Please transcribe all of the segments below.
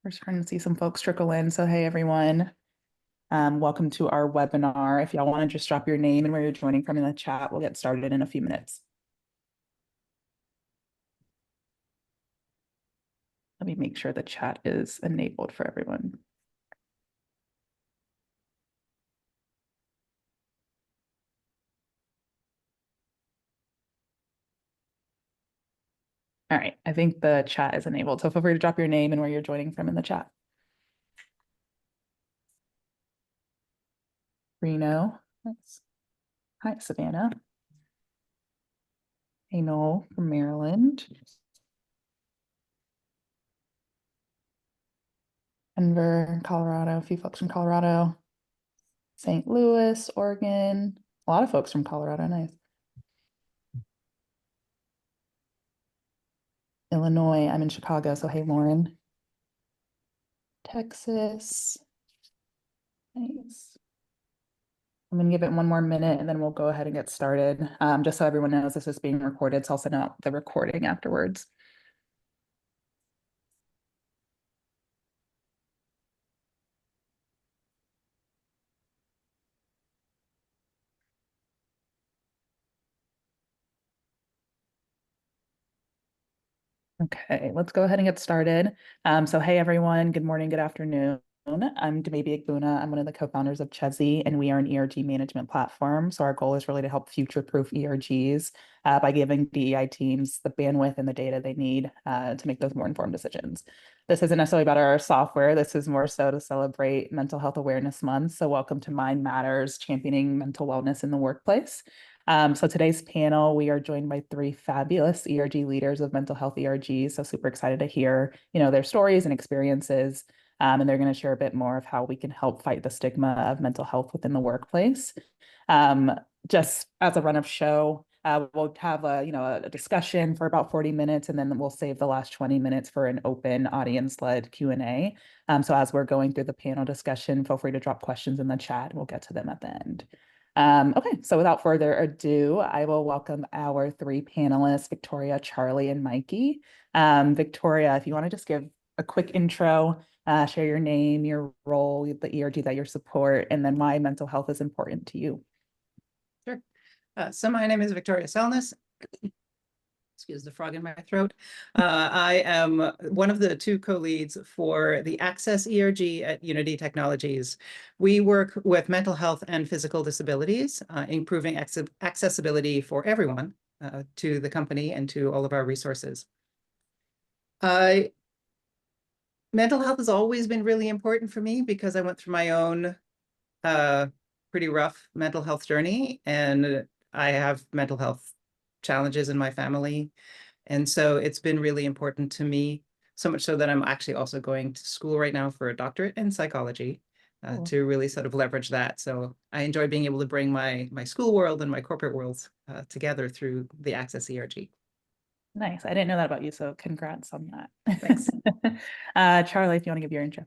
We're starting to see some folks trickle in. So, hey, everyone. Welcome to our webinar. If y'all want to just drop your name and where you're joining from in the chat, we'll get started in a few minutes. Let me make sure the chat is enabled for everyone. All right, I think the chat is enabled. So feel free to drop your name and where you're joining from in the chat. Reno. Nice. Hi, Savannah. Hey, Noel from Maryland. Denver, Colorado, a few folks from Colorado. St. Louis, Oregon. A lot of folks from Colorado, nice. Illinois, I'm in Chicago, so hey, Lauren. Texas, nice. I'm gonna give it one more minute and then we'll go ahead and get started. Just so everyone knows, this is being recorded, so I'll send out the recording afterwards. Okay, let's go ahead and get started. So hey everyone, good morning, good afternoon. I'm Demabi Igbuna. I'm one of the co-founders of Chezi, and we are an ERG management platform. So our goal is really to help future-proof ERGs by giving DEI teams the bandwidth and the data they need to make those more informed decisions. This isn't necessarily about our software. This is more so to celebrate Mental Health Awareness Month. So welcome to Mind Matters, championing mental wellness in the workplace. So today's panel, we are joined by three fabulous ERG leaders of mental health ERGs. So super excited to hear, their stories and experiences. And they're going to share a bit more of how we can help fight the stigma of mental health within the workplace. Just as a run of show, we'll have a discussion for about 40 minutes, and then we'll save the last 20 minutes for an open audience-led Q&A. So as we're going through the panel discussion, feel free to drop questions in the chat, and we'll get to them at the end. Okay, so without further ado, I will welcome our three panelists, Victoria, Charlie, and Mikey. Victoria, if you want to just give a quick intro, share your name, your role, the ERG that you support, and then why mental health is important to you. Sure. So my name is Victoria Selness. Excuse the frog in my throat. I am one of the two co-leads for the Access ERG at Unity Technologies. We work with mental health and physical disabilities, improving accessibility for everyone to the company and to all of our resources. Mental health has always been really important for me because I went through my own pretty rough mental health journey, and I have mental health challenges in my family. And so it's been really important to me, so much so that I'm actually also going to school right now for a doctorate in psychology to really sort of leverage that. So I enjoy being able to bring my school world and my corporate worlds together through the Access ERG. Nice. I didn't know that about you, so congrats on that. Thanks. Charlie, if you want to give your intro.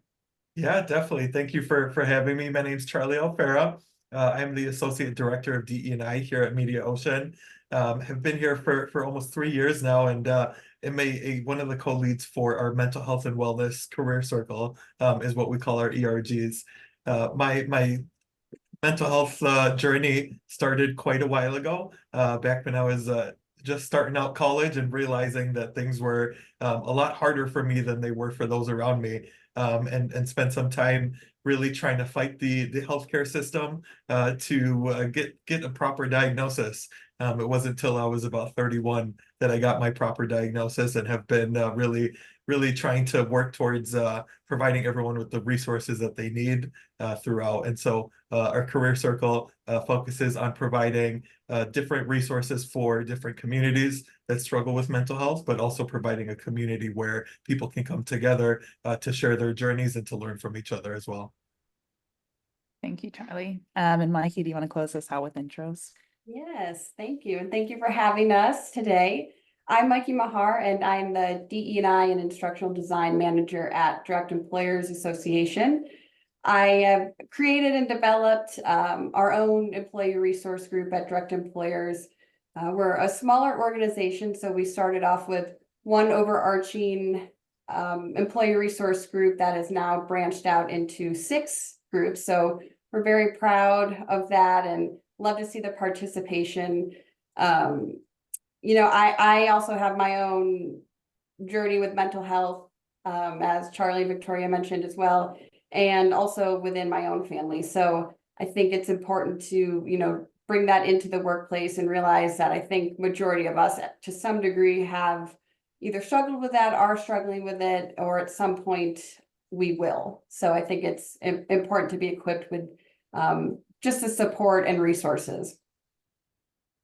Yeah, definitely. Thank you for having me. My name's Charlie Alfera. I'm the Associate Director of DE&I here at MediaOcean. Have been here for almost 3 years now, and am one of the co-leads for our Mental Health and Wellness Career Circle, is what we call our ERGs. My mental health journey started quite a while ago, back when I was just starting out college and realizing that things were a lot harder for me than they were for those around me. And spent some time really trying to fight the healthcare system to get a proper diagnosis. It wasn't until I was about 31 that I got my proper diagnosis, and have been really trying to work towards providing everyone with the resources that they need throughout. And so our career circle focuses on providing different resources for different communities that struggle with mental health, but also providing a community where people can come together to share their journeys and to learn from each other as well. Thank you, Charlie. And Mikey, do you want to close us out with intros? Yes, thank you. And thank you for having us today. I'm Mikey Mahar, and I'm the DE&I and Instructional Design Manager at Direct Employers Association. I have created and developed our own employee resource group at Direct Employers. We're a smaller organization, so we started off with one overarching employee resource group that is now branched out into 6 groups. So we're very proud of that and love to see the participation. I also have my own journey with mental health, as Charlie and Victoria mentioned as well, and also within my own family. So I think it's important to, bring that into the workplace and realize that I think majority of us to some degree have either struggled with that, are struggling with it, or at some point we will. So I think it's important to be equipped with just the support and resources.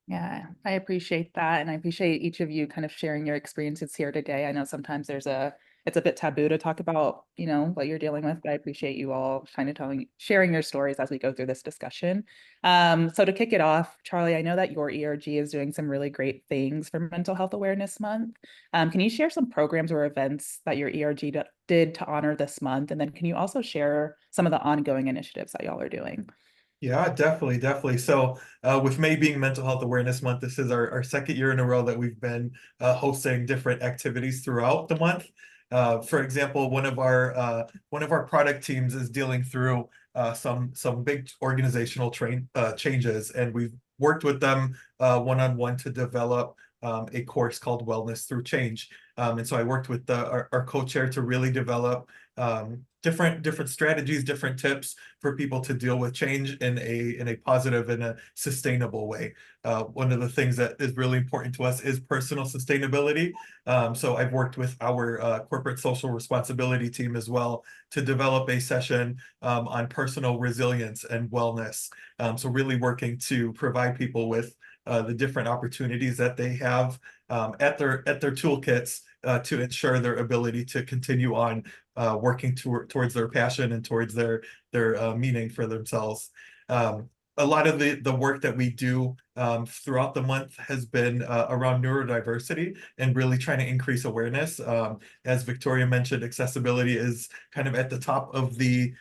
Yeah, I appreciate that. And I appreciate each of you kind of sharing your experiences here today. I know sometimes it's a bit taboo to talk about, what you're dealing with, but I appreciate you all kind of sharing your stories as we go through this discussion. So to kick it off, Charlie, I know that your ERG is doing some really great things for Mental Health Awareness Month. Can you share some programs or events that your ERG did to honor this month? And then can you also share some of the ongoing initiatives that y'all are doing? Yeah, definitely, definitely. So with May being Mental Health Awareness Month, this is our second year in a row that we've been hosting different activities throughout the month. For example, one of our product teams is dealing through some big organizational changes, and we've worked with them one-on-one to develop a course called Wellness Through Change. And so I worked with our co-chair to really develop different strategies, different tips for people to deal with change in a positive and a sustainable way. One of the things that is really important to us is personal sustainability. So I've worked with our corporate social responsibility team as well to develop a session on personal resilience and wellness. So really working to provide people with the different opportunities that they have at their toolkits to ensure their ability to continue on working towards their passion and towards their meaning for themselves. A lot of the work that we do throughout the month has been around neurodiversity and really trying to increase awareness. As Victoria mentioned, accessibility is kind of at the top of the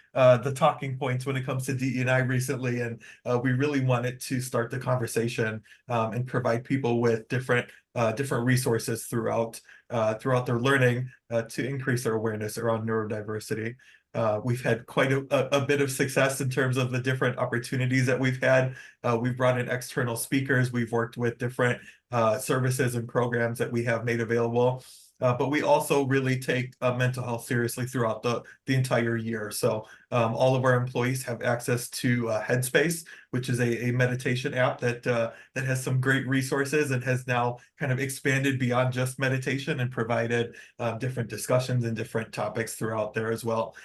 talking points when it comes to DE&I recently, and we really wanted to start the conversation and provide people with different resources throughout their learning to increase their awareness around neurodiversity. We've had quite a bit of success in terms of the different opportunities that we've had. We've brought in external speakers. We've worked with different services and programs that we have made available. But we also really take mental health seriously throughout the entire year. So all of our employees have access to Headspace, which is a meditation app that has some great resources and has now kind of expanded beyond just meditation and provided different discussions and different topics throughout there as well.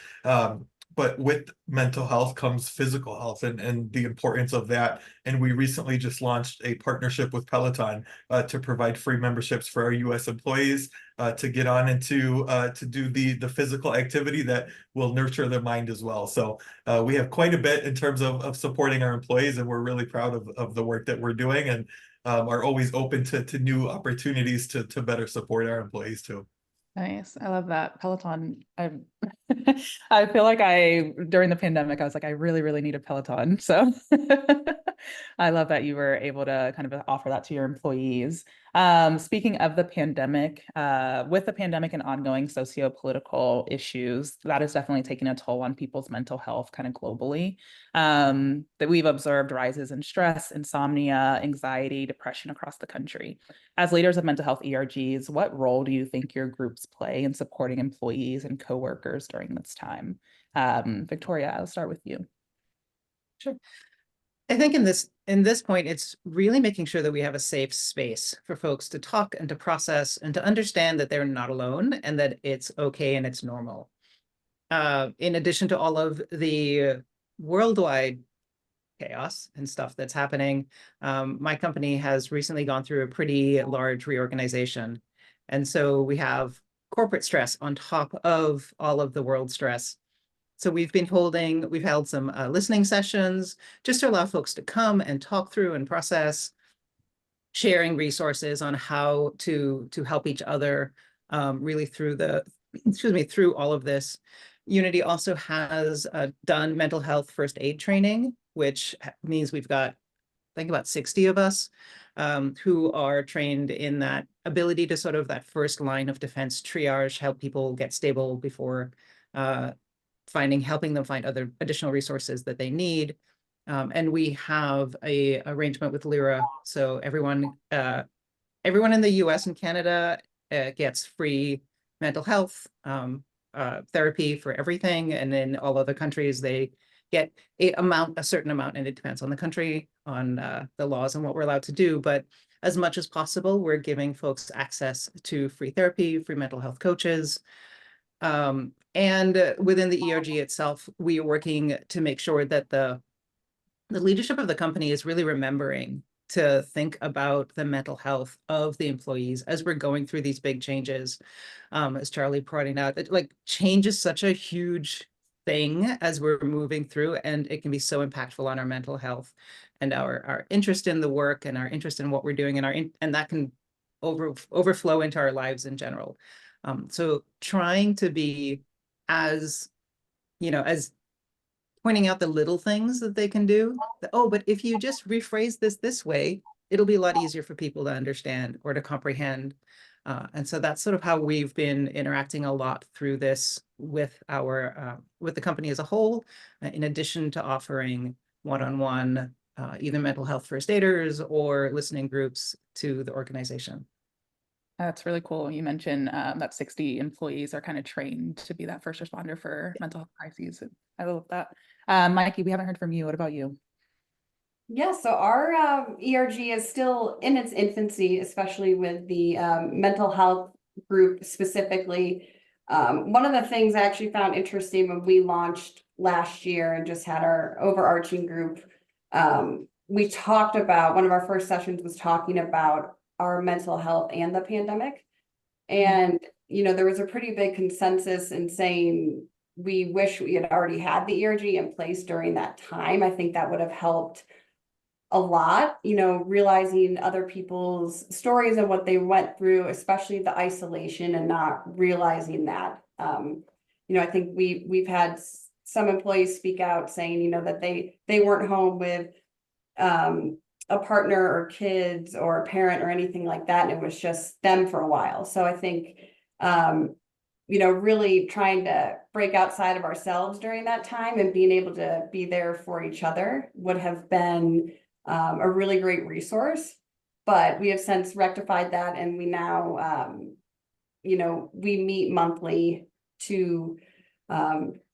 But with mental health comes physical health and the importance of that. And we recently just launched a partnership with Peloton to provide free memberships for our US employees to get on into to do the physical activity that will nurture their mind as well. So we have quite a bit in terms of supporting our employees, and we're really proud of the work that we're doing, and are always open to new opportunities to better support our employees too. Nice. I love that. Peloton. I feel like during the pandemic, I was like, I really, really need a Peloton. So I love that you were able to kind of offer that to your employees. Speaking of the pandemic, with the pandemic and ongoing socio-political issues, that is definitely taking a toll on people's mental health kind of globally. That we've observed rises in stress, insomnia, anxiety, depression across the country. As leaders of mental health ERGs, what role do you think your groups play in supporting employees and coworkers during this time? Victoria, I'll start with you. Sure. I think in this point, it's really making sure that we have a safe space for folks to talk and to process and to understand that they're not alone and that it's okay and it's normal. In addition to all of the worldwide chaos and stuff that's happening, my company has recently gone through a pretty large reorganization. And so we have corporate stress on top of all of the world stress. So we've held some listening sessions just to allow folks to come and talk through and process, sharing resources on how to help each other really through through all of this. Unity also has done mental health first aid training, which means we've got think about 60 of us, who are trained in that ability to sort of that first line of defense triage, help people get stable before helping them find other additional resources that they need. And we have a arrangement with Lyra, so everyone in the US and Canada gets free mental health therapy for everything. And in all other countries, they get a certain amount, and it depends on the country, on the laws and what we're allowed to do. But as much as possible, we're giving folks access to free therapy, free mental health coaches. And within the ERG itself, we are working to make sure that the leadership of the company is really remembering to think about the mental health of the employees as we're going through these big changes. As Charlie pointed out, that like change is such a huge thing as we're moving through, and it can be so impactful on our mental health and our interest in the work and our interest in what we're doing, and that can overflow into our lives in general. So trying to be as pointing out the little things that they can do. Oh, but if you just rephrase this way, it'll be a lot easier for people to understand or to comprehend. And so that's sort of how we've been interacting a lot through this with the company as a whole, in addition to offering one-on-one either mental health first aiders or listening groups to the organization. That's really cool. You mentioned that 60 employees are kind of trained to be that first responder for mental health crises. I love that. Mikey, we haven't heard from you. What about you? Yeah, so our ERG is still in its infancy, especially with the mental health group specifically. One of the things I actually found interesting when we launched last year and just had our overarching group, we talked about, one of our first sessions was talking about our mental health and the pandemic. And, there was a pretty big consensus in saying we wish we had already had the ERG in place during that time. I think that would have helped a lot, realizing other people's stories and what they went through, especially the isolation and not realizing that. I think we've had some employees speak out saying, that they weren't home with a partner or kids or a parent or anything like that, and it was just them for a while. So I think really trying to break outside of ourselves during that time and being able to be there for each other would have been a really great resource. But we have since rectified that, and we now we meet monthly to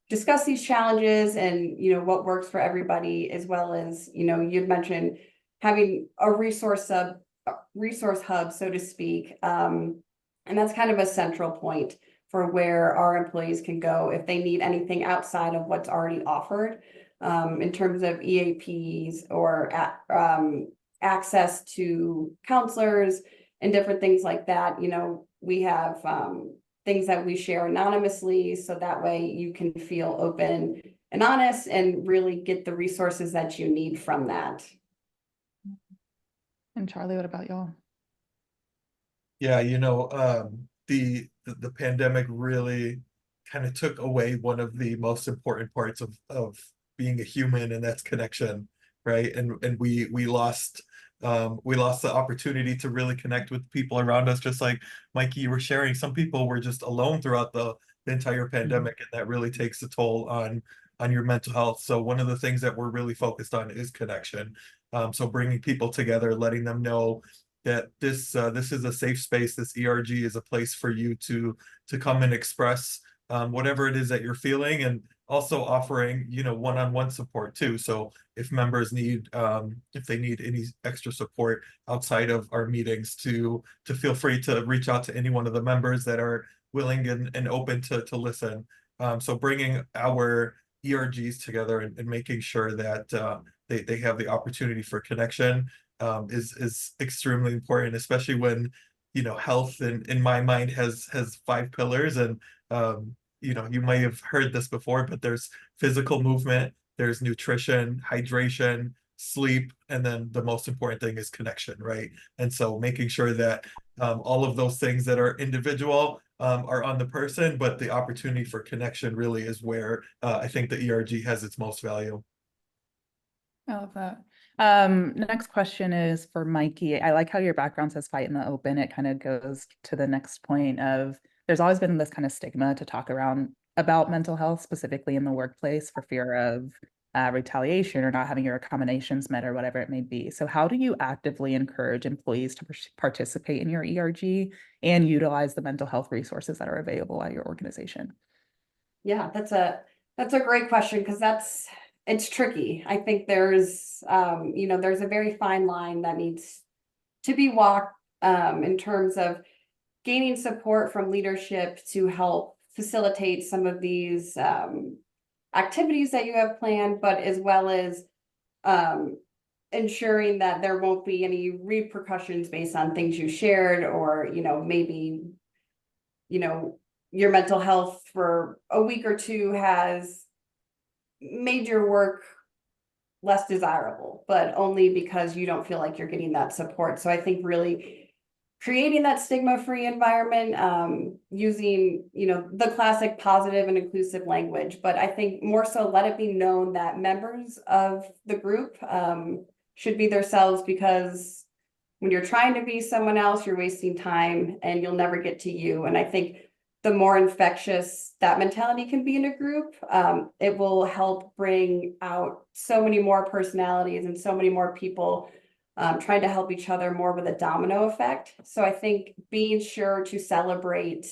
discuss these challenges and what works for everybody, as well as you'd mentioned having a resource hub, so to speak, and that's kind of a central point for where our employees can go if they need anything outside of what's already offered, in terms of EAPs or access to counselors and different things like that. We have things that we share anonymously, so that way you can feel open and honest and really get the resources that you need from that. And Charlie, what about y'all? Yeah, the pandemic really kind of took away one of the most important parts of being a human, and that's connection, right? And we lost the opportunity to really connect with people around us. Just like Mikey, you were sharing, some people were just alone throughout the entire pandemic, and that really takes a toll on your mental health. So one of the things that we're really focused on is connection. So bringing people together, letting them know that this is a safe space. This ERG is a place for you to come and express whatever it is that you're feeling, and also offering one-on-one support too. So if members need if they need any extra support outside of our meetings, to feel free to reach out to any one of the members that are willing and open to listen. So bringing our ERGs together and making sure that they have the opportunity for connection is extremely important, especially when health in my mind has 5 pillars. And you might have heard this before, but there's physical movement, there's nutrition, hydration, sleep, and then the most important thing is connection, right? And so making sure that all of those things that are individual are on the person, but the opportunity for connection really is where I think the ERG has its most value. I love that. Next question is for Mikey. I like how your background says fight in the open. It kind of goes to the next point of there's always been this kind of stigma to talk around about mental health, specifically in the workplace, for fear of retaliation or not having your accommodations met or whatever it may be. So how do you actively encourage employees to participate in your ERG and utilize the mental health resources that are available at your organization? Yeah, that's a great question because it's tricky. I think there's there's a very fine line that needs to be walked in terms of gaining support from leadership to help facilitate some of these activities that you have planned, but as well as ensuring that there won't be any repercussions based on things you shared, or maybe your mental health for a week or two has made your work less desirable, but only because you don't feel like you're getting that support. So I think really creating that stigma-free environment, using, the classic positive and inclusive language, but I think more so let it be known that members of the group should be themselves, because when you're trying to be someone else, you're wasting time and you'll never get to you. And I think the more infectious that mentality can be in a group, it will help bring out so many more personalities and so many more people trying to help each other, more with a domino effect. So I think being sure to celebrate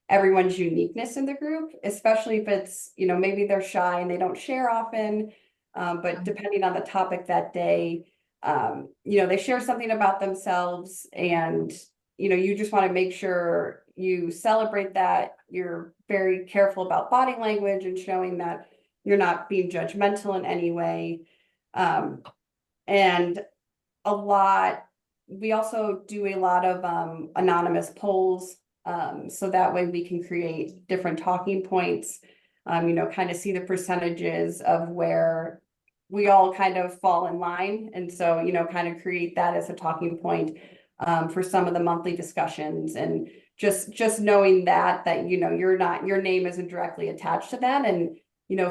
everyone's uniqueness in the group, especially if it's, maybe they're shy and they don't share often, but depending on the topic that day, they share something about themselves, and you just want to make sure you celebrate that. You're very careful about body language and showing that you're not being judgmental in any way. And we also do a lot of anonymous polls, so that way we can create different talking points, kind of see the percentages of where we all kind of fall in line. And so, kind of create that as a talking point for some of the monthly discussions, and just knowing that your name isn't directly attached to that, and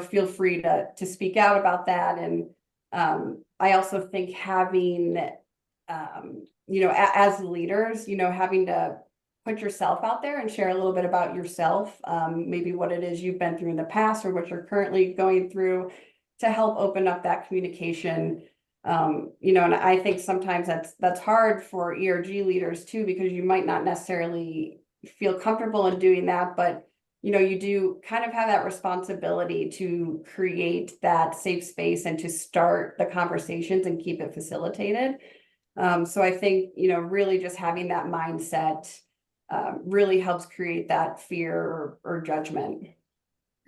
feel free to speak out about that. And I also think having as leaders, having to put yourself out there and share a little bit about yourself, maybe what it is you've been through in the past or what you're currently going through, to help open up that communication. And I think sometimes that's hard for ERG leaders too, because you might not necessarily feel comfortable in doing that, but you do kind of have that responsibility to create that safe space and to start the conversations and keep it facilitated. So I think, really just having that mindset really helps create that fear or judgment.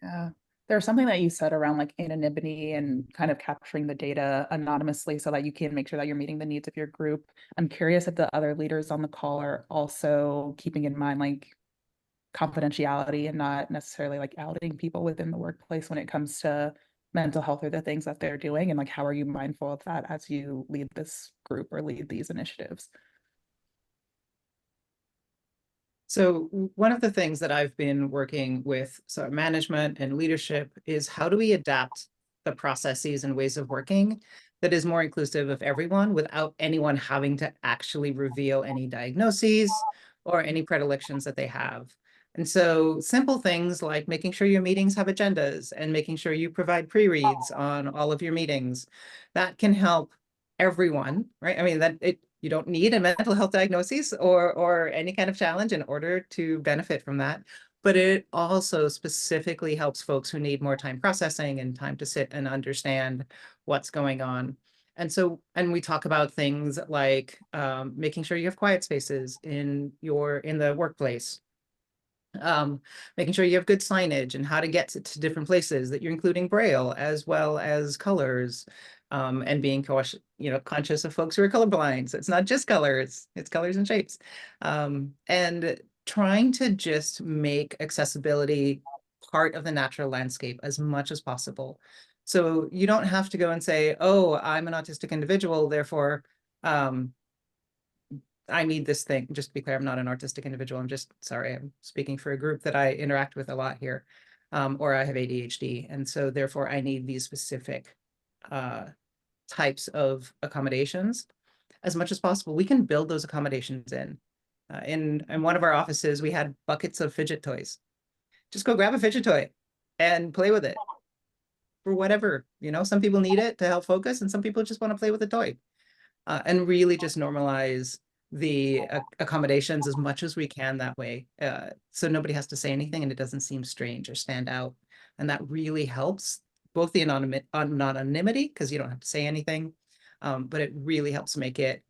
Yeah. There's something that you said around like anonymity and kind of capturing the data anonymously so that you can make sure that you're meeting the needs of your group. I'm curious if the other leaders on the call are also keeping in mind like confidentiality and not necessarily like outing people within the workplace when it comes to mental health or the things that they're doing, and like how are you mindful of that as you lead this group or lead these initiatives? So one of the things that I've been working with sort of management and leadership is how do we adapt the processes and ways of working that is more inclusive of everyone without anyone having to actually reveal any diagnoses or any predilections that they have. And so simple things like making sure your meetings have agendas and making sure you provide pre-reads on all of your meetings, that can help everyone, right? I mean, you don't need a mental health diagnosis or any kind of challenge in order to benefit from that. But it also specifically helps folks who need more time processing and time to sit and understand what's going on. And we talk about things like making sure you have quiet spaces in the workplace. Making sure you have good signage and how to get to different places, that you're including Braille as well as colors, and being conscious of folks who are colorblind. So it's not just colors, it's colors and shapes. And trying to just make accessibility part of the natural landscape as much as possible. So you don't have to go and say, oh, I'm an autistic individual, therefore I need this thing. Just to be clear, I'm not an artistic individual. I'm speaking for a group that I interact with a lot here, or I have ADHD. And so therefore I need these specific types of accommodations, as much as possible, we can build those accommodations in. In one of our offices, we had buckets of fidget toys. Just go grab a fidget toy and play with it for whatever, some people need it to help focus and some people just want to play with a toy. And really just normalize the accommodations as much as we can that way. So nobody has to say anything and it doesn't seem strange or stand out. And that really helps both the anonymity, because you don't have to say anything, but it really helps make it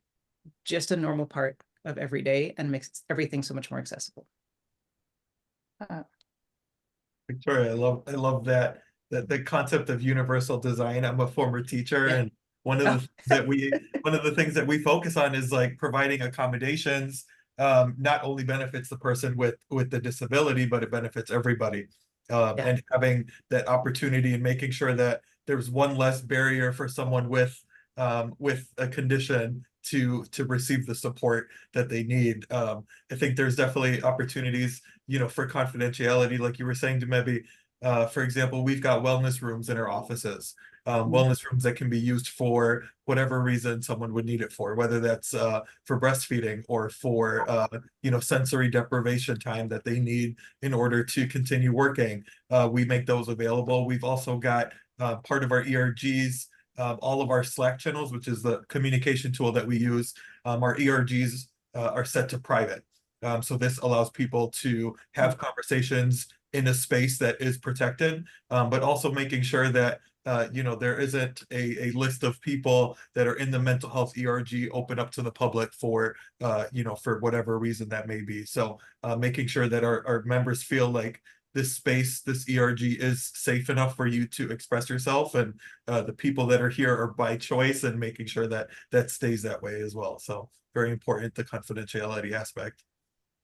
just a normal part of every day and makes everything so much more accessible. Victoria, I love that the concept of universal design. I'm a former teacher, Yeah. and one of the things that we focus on is like providing accommodations. Not only benefits the person with the disability, but it benefits everybody. Yeah. And having that opportunity and making sure that there's one less barrier for someone with a condition to receive the support that they need. I think there's definitely opportunities, for confidentiality, like you were saying, to maybe, for example, we've got wellness rooms in our offices, wellness rooms that can be used for whatever reason someone would need it for, whether that's for breastfeeding or for sensory deprivation time that they need in order to continue working. We make those available. We've also got part of our ERGs. All of our Slack channels, which is the communication tool that we use, our ERGs are set to private. So this allows people to have conversations in a space that is protected, but also making sure that there isn't a list of people that are in the mental health ERG open up to the public for for whatever reason that may be. So making sure that our members feel like this space, this ERG is safe enough for you to express yourself, and the people that are here are by choice, and making sure that that stays that way as well. So very important, the confidentiality aspect.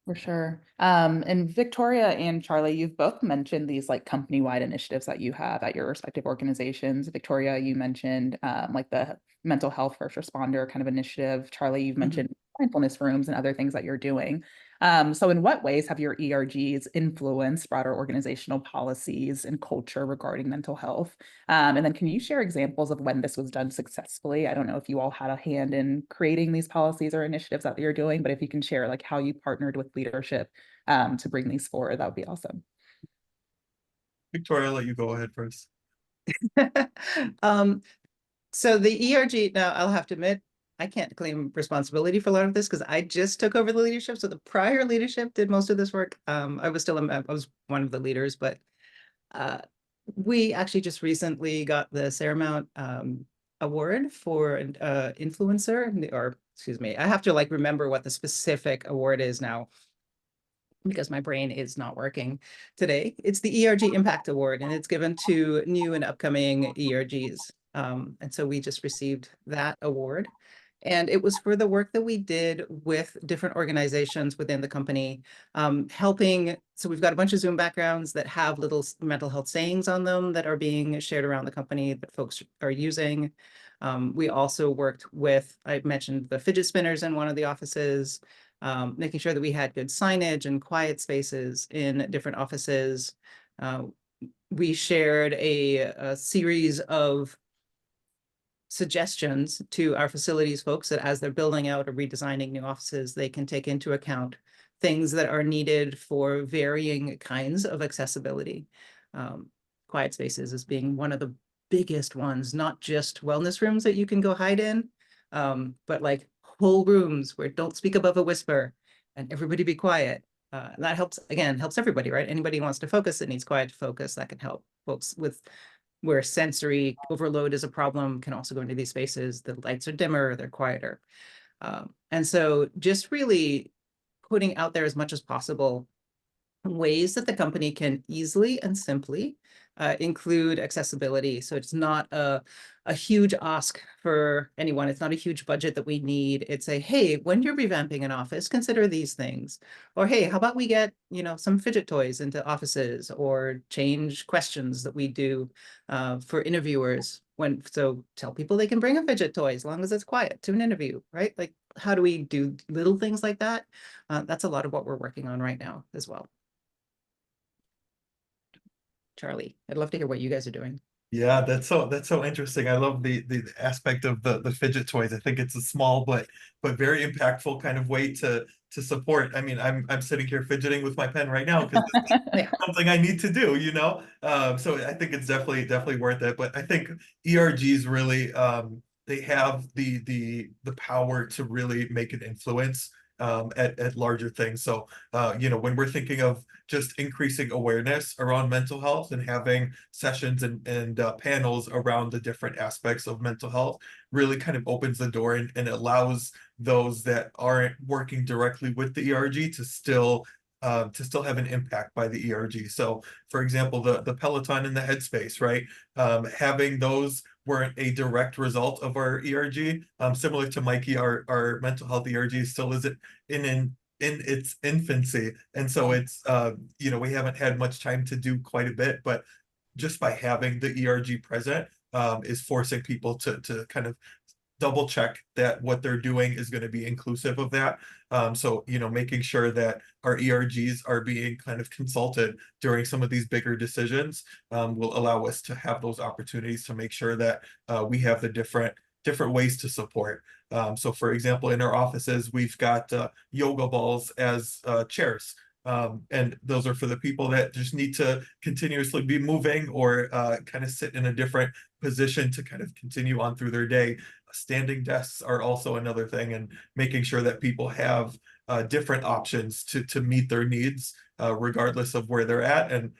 For sure. And Victoria and Charlie, you've both mentioned these like company-wide initiatives that you have at your respective organizations. Victoria, you mentioned like the mental health first responder kind of initiative. Charlie, you've mentioned mindfulness rooms and other things that you're doing. So in what ways have your ERGs influenced broader organizational policies and culture regarding mental health? And then can you share examples of when this was done successfully? I don't know if you all had a hand in creating these policies or initiatives that you're doing, but if you can share like how you partnered with leadership to bring these forward, that would be awesome. Victoria, I'll let you go ahead first. So the ERG, now I'll have to admit, I can't claim responsibility for a lot of this because I just took over the leadership. So the prior leadership did most of this work. I was one of the leaders, but we actually just recently got the Saramount award for influencer, or excuse me, I have to like remember what the specific award is now, because my brain is not working today. It's the ERG Impact Award, and it's given to new and upcoming ERGs. And so we just received that award. And it was for the work that we did with different organizations within the company, helping. So we've got a bunch of Zoom backgrounds that have little mental health sayings on them that are being shared around the company that folks are using. We also worked with, I mentioned the fidget spinners in one of the offices, making sure that we had good signage and quiet spaces in different offices. We shared a series of suggestions to our facilities folks that as they're building out or redesigning new offices, they can take into account things that are needed for varying kinds of accessibility. Quiet spaces as being one of the biggest ones, not just wellness rooms that you can go hide in, but like whole rooms where don't speak above a whisper and everybody be quiet. That helps, again, helps everybody, right? Anybody who wants to focus that needs quiet to focus, that can help folks with where sensory overload is a problem, can also go into these spaces. The lights are dimmer, they're quieter. And so just really putting out there as much as possible ways that the company can easily and simply include accessibility. So it's not a huge ask for anyone. It's not a huge budget that we need. It's a, hey, when you're revamping an office, consider these things. Or, hey, how about we get, some fidget toys into offices, or change questions that we do for interviewers. So tell people they can bring a fidget toy as long as it's quiet to an interview, right? Like, how do we do little things like that? That's a lot of what we're working on right now as well. Charlie, I'd love to hear what you guys are doing. Yeah, that's so interesting. I love the aspect of the fidget toys. I think it's a small but very impactful kind of way to support. I mean, I'm sitting here fidgeting with my pen right now because Yeah. something I need to do, you know? So I think it's definitely worth it. But I think ERGs really they have the power to really make an influence at larger things. So you know, when we're thinking of just increasing awareness around mental health and having sessions and panels around the different aspects of mental health really kind of opens the door and allows those that aren't working directly with the ERG to still have an impact by the ERG. So, for example, the Peloton and the Headspace, right? Having those weren't a direct result of our ERG. Similar to Mikey, our mental health ERG still isn't in its infancy, and so it's you know, we haven't had much time to do quite a bit, but just by having the ERG present is forcing people to kind of double check that what they're doing is going to be inclusive of that. So, you know, making sure that our ERGs are being kind of consulted during some of these bigger decisions will allow us to have those opportunities to make sure that we have the different ways to support. So, for example, in our offices, we've got yoga balls as chairs. And those are for the people that just need to continuously be moving or kind of sit in a different position to kind of continue on through their day. Standing desks are also another thing, and making sure that people have different options to meet their needs, regardless of where they're at, and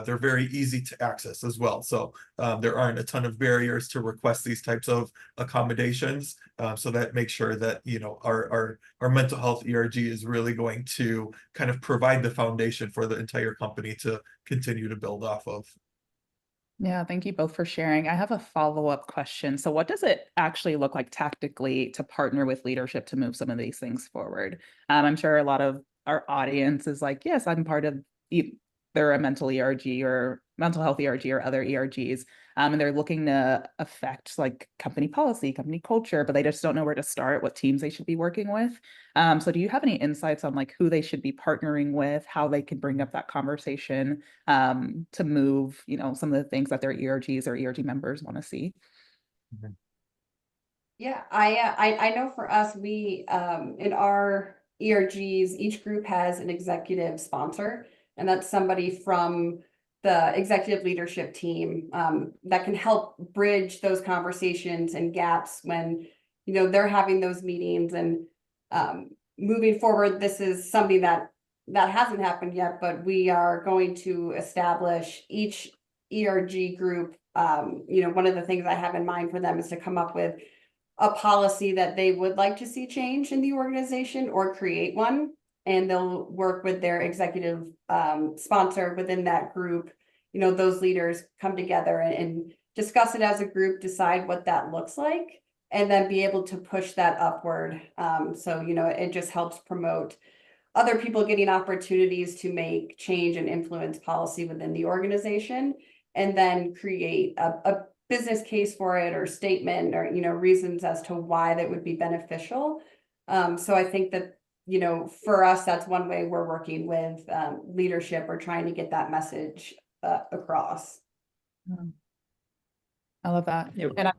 they're very easy to access as well. So there aren't a ton of barriers to request these types of accommodations. So that makes sure that, you know, our mental health ERG is really going to kind of provide the foundation for the entire company to continue to build off of. Yeah, thank you both for sharing. I have a follow-up question. So what does it actually look like tactically to partner with leadership to move some of these things forward? I'm sure a lot of our audience is like, yes, I'm part of either a mental ERG or mental health ERG or other ERGs. And they're looking to affect like company policy, company culture, but they just don't know where to start, what teams they should be working with. So do you have any insights on like who they should be partnering with, how they can bring up that conversation to move, you know, some of the things that their ERGs or ERG members want to see? Yeah, I know for us, we in our ERGs, each group has an executive sponsor, and that's somebody from the executive leadership team that can help bridge those conversations and gaps when, you know, they're having those meetings. And moving forward, this is something that hasn't happened yet, but we are going to establish each ERG group. You know, one of the things I have in mind for them is to come up with a policy that they would like to see change in the organization or create one. And they'll work with their executive sponsor within that group. You know, those leaders come together and discuss it as a group, decide what that looks like, and then be able to push that upward. So, you know, it just helps promote other people getting opportunities to make change and influence policy within the organization, and then create a business case for it or statement or, you know, reasons as to why that would be beneficial. So I think that, you know, for us, that's one way we're working with leadership or trying to get that message across. I love that. Yeah. And I'd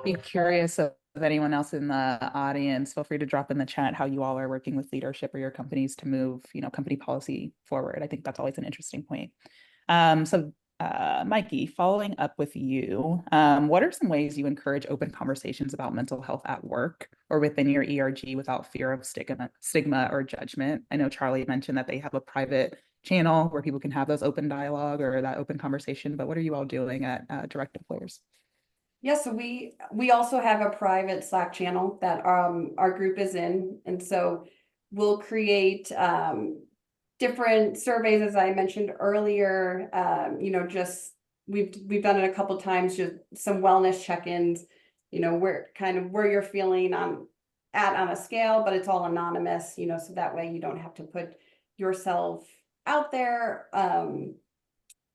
be curious of anyone else in the audience, feel free to drop in the chat how you all are working with leadership or your companies to move, you know, company policy forward. I think that's always an interesting point. Mikey, following up with you, what are some ways you encourage open conversations about mental health at work or within your ERG without fear of stigma or judgment? I know Charlie mentioned that they have a private channel where people can have those open dialogue or that open conversation, but what are you all doing at Direct Employers? Yeah, so we also have a private Slack channel that our group is in, and so we'll create different surveys, as I mentioned earlier. You know, just we've done it a couple times, just some wellness check-ins. You know, where you're feeling on a scale, but it's all anonymous. You know, so that way you don't have to put yourself out there,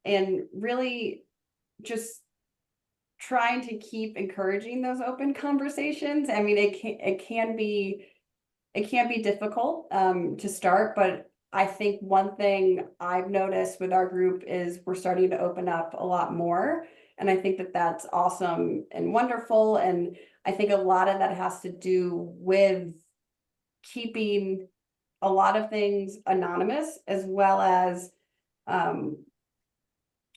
and really just trying to keep encouraging those open conversations. I mean, it can be difficult to start, but I think one thing I've noticed with our group is we're starting to open up a lot more. And I think that that's awesome and wonderful. And I think a lot of that has to do with keeping a lot of things anonymous, as well as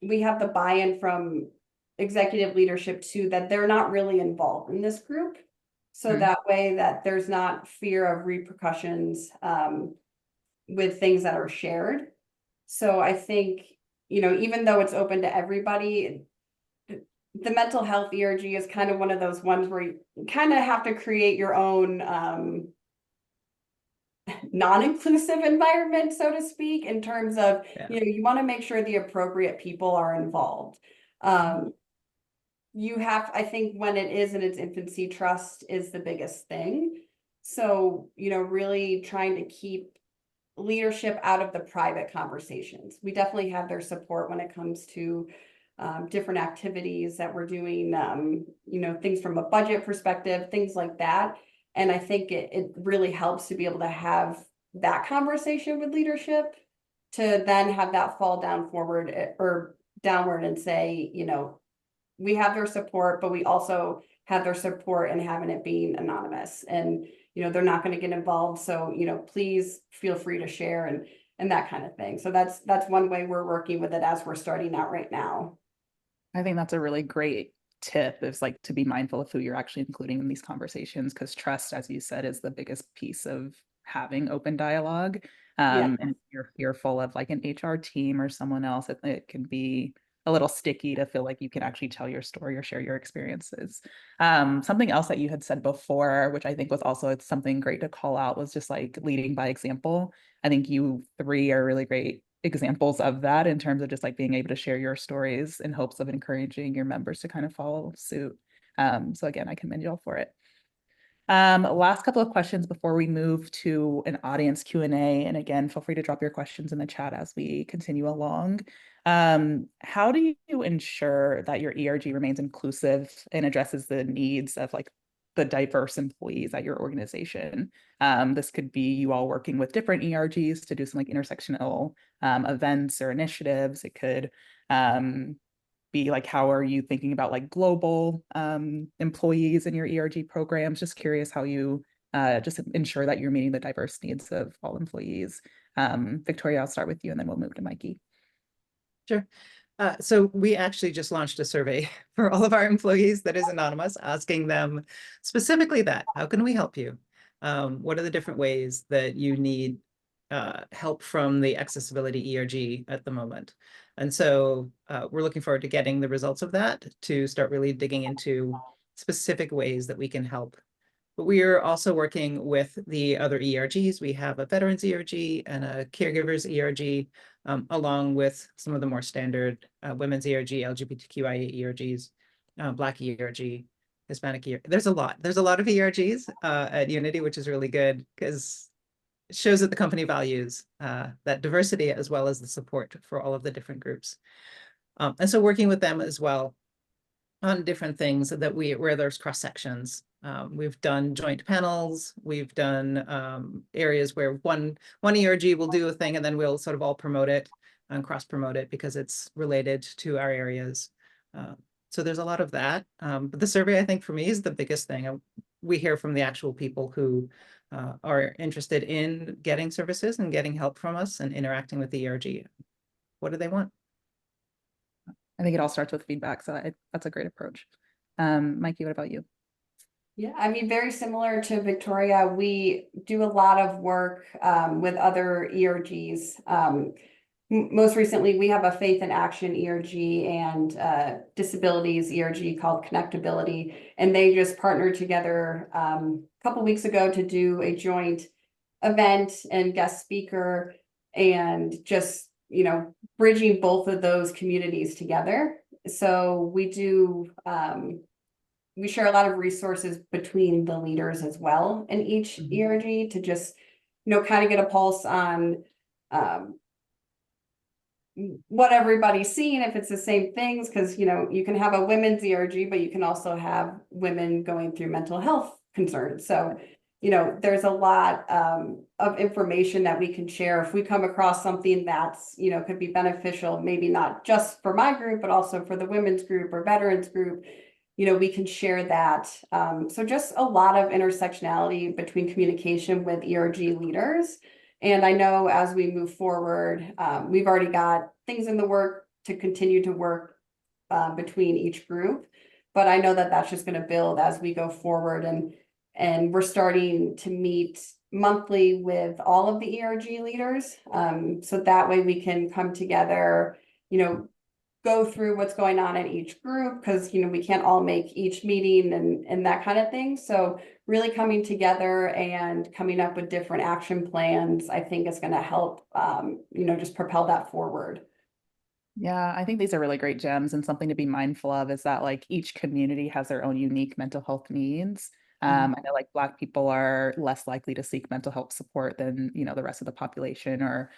we have the buy-in from executive leadership too, that they're not really involved in this group. So that way that there's not fear of repercussions with things that are shared. So I think, even though it's open to everybody, the mental health ERG is kind of one of those ones where you kind of have to create your own non-inclusive environment, so to speak, in terms of, you want to make sure the appropriate people are involved. You have, I think when it is in its infancy, trust is the biggest thing. So, really trying to keep leadership out of the private conversations. We definitely have their support when it comes to different activities that we're doing, things from a budget perspective, things like that. And I think it really helps to be able to have that conversation with leadership to then have that fall down forward or downward and say, we have their support, but we also have their support and having it being anonymous, and they're not going to get involved. So please feel free to share and that kind of thing. So that's one way we're working with it as we're starting out right now. I think that's a really great tip, is like to be mindful of who you're actually including in these conversations, because trust, as you said, is the biggest piece of having open dialogue. And if you're fearful of like an HR team or someone else, it can be a little sticky to feel like you can actually tell your story or share your experiences. Something else that you had said before, which I think was also something great to call out, was just like leading by example. I think you three are really great examples of that, in terms of just like being able to share your stories in hopes of encouraging your members to kind of follow suit. So again, I commend you all for it. Last couple of questions before we move to an audience Q&A. And again, feel free to drop your questions in the chat as we continue along. How do you ensure that your ERG remains inclusive and addresses the needs of like the diverse employees at your organization? This could be you all working with different ERGs to do some like intersectional events or initiatives. It could be like, how are you thinking about like global employees in your ERG programs? Just curious how you just ensure that you're meeting the diverse needs of all employees. Victoria, I'll start with you and then we'll move to Mikey. Sure. So we actually just launched a survey for all of our employees that is anonymous, asking them specifically that, how can we help you? What are the different ways that you need help from the accessibility ERG at the moment? And so we're looking forward to getting the results of that to start really digging into specific ways that we can help. But we are also working with the other ERGs. We have a veterans ERG and a caregivers ERG, along with some of the more standard women's ERG, LGBTQIA ERGs, Black ERG, Hispanic ERG. There's a lot of ERGs at Unity, which is really good because it shows that the company values that diversity as well as the support for all of the different groups. And so working with them as well on different things that where there's cross sections. We've done joint panels. We've done areas where one ERG will do a thing and then we'll sort of all promote it and cross promote it because it's related to our areas. So there's a lot of that. But the survey, I think for me, is the biggest thing. We hear from the actual people who are interested in getting services and getting help from us and interacting with the ERG. What do they want? I think it all starts with feedback. So that's a great approach. Mikey, what about you? Yeah, I mean, very similar to Victoria, we do a lot of work with other ERGs. Most recently, we have a Faith in Action ERG and disabilities ERG called Connectability, and they just partnered together a couple weeks ago to do a joint event and guest speaker, and just bridging both of those communities together. So we do we share a lot of resources between the leaders as well in each ERG to just kind of get a pulse on what everybody's seeing, if it's the same things, because you can have a women's ERG, but you can also have women going through mental health concerns. So there's a lot of information that we can share. If we come across something that's, could be beneficial, maybe not just for my group, but also for the women's group or veterans group, we can share that. So just a lot of intersectionality between communication with ERG leaders. And I know as we move forward, we've already got things in the work to continue to work between each group. But I know that that's just going to build as we go forward. And we're starting to meet monthly with all of the ERG leaders. So that way we can come together, go through what's going on in each group, because we can't all make each meeting and that kind of thing. So really coming together and coming up with different action plans, I think is going to help just propel that forward. Yeah, I think these are really great gems, and something to be mindful of is that like each community has their own unique mental health needs. I know like Black people are less likely to seek mental health support than, the rest of the population, or